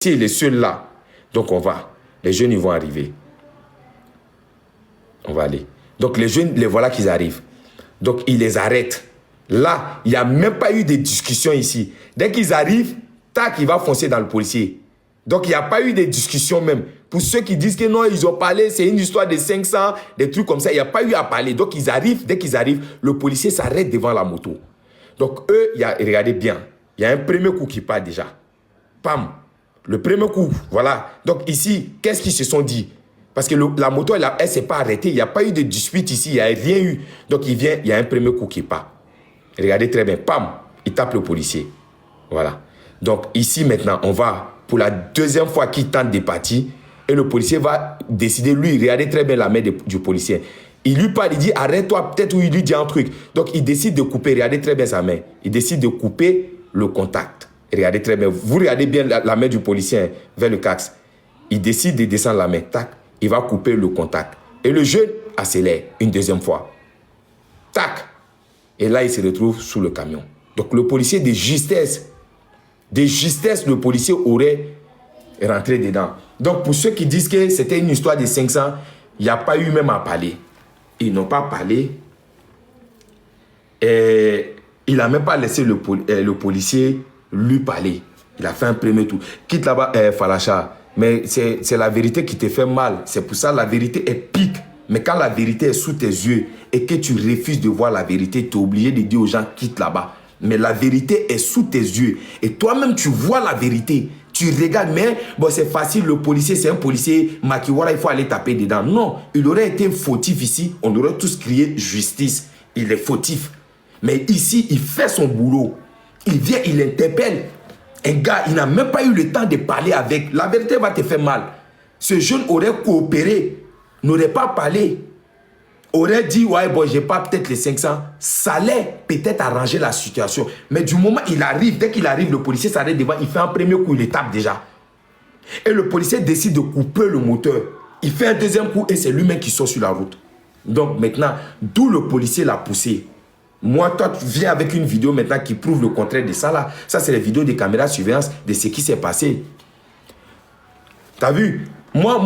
il est seul là. Donc on va. Les jeunes, ils vont arriver. On va aller. Donc les jeunes, les voilà qu'ils arrivent. Donc ils les arrêtent. Là, il n'y a même pas eu de discussion ici. Dès qu'ils arrivent, tac, il va foncer dans le policier. Donc il n'y a pas eu de discussion même. Pour ceux qui disent que non, ils ont parlé, c'est une histoire de 500, des trucs comme ça, il n'y a pas eu à parler. Donc ils arrivent, dès qu'ils arrivent, le policier s'arrête devant la moto. Donc eux, regardez bien, il y a un premier coup qui part déjà. Pam, le premier coup, voilà. Donc ici, qu'est-ce qu'ils se sont dit? Parce que la moto, elle ne s'est pas arrêtée, il n'y a pas eu de dispute ici, il n'y a rien eu. Donc il y a un premier coup qui part. Regardez très bien, pam, il tape le policier. Voilà. Donc ici maintenant, on va pour la deuxième fois qu'il tente de partir et le policier va décider, lui, regardez très bien la main du policier. Il lui parle, il dit arrête-toi peut-être, ou il lui dit un truc. Donc il décide de couper, regardez très bien sa main. Il décide de couper le contact. Regardez très bien, vous regardez bien la main du policier vers le cax. Il décide de descendre la main, tac, il va couper le contact. Et le jeune accélère une deuxième fois. Tac. Et là, il se retrouve sous le camion. Donc le policier de justesse, le policier aurait rentré dedans. Donc pour ceux qui disent que c'était une histoire de 500, il n'y a pas eu même à parler. Ils n'ont pas parlé. Et il n'a même pas laissé le policier lui parler. Il a fait un premier tour. Quitte là-bas, Falacha. Mais c'est la vérité qui te fait mal. C'est pour ça que la vérité est pique. Mais quand la vérité est sous tes yeux et que tu refuses de voir la vérité, tu es obligé de dire aux gens quitte là-bas. Mais la vérité est sous tes yeux. Et toi-même, tu vois la vérité. Tu regardes, mais bon, c'est facile, le policier, c'est un policier Makiwara, il faut aller taper dedans. Non, il aurait été fautif ici. On aurait tous crié justice. Il est fautif. Mais ici, il fait son boulot. Il vient, il interpelle. Un gars, il n'a même pas eu le temps de parler avec. La vérité va te faire mal. Ce jeune aurait coopéré, n'aurait pas parlé, aurait dit, ouais, bon, j'ai pas peut-être les 500. Ça allait peut-être arranger la situation. Mais du moment où il arrive, dès qu'il arrive, le policier s'arrête devant, il fait un premier coup, il le tape déjà. Et le policier décide de couper le moteur. Il fait un deuxième coup et c'est lui-même qui sort sur la route. Donc maintenant, d'où le policier l'a poussé. Moi, toi, tu viens avec une vidéo maintenant qui prouve le contraire de ça là. Ça, c'est les vidéos des caméras de surveillance de ce qui s'est passé. T'as vu? Moi,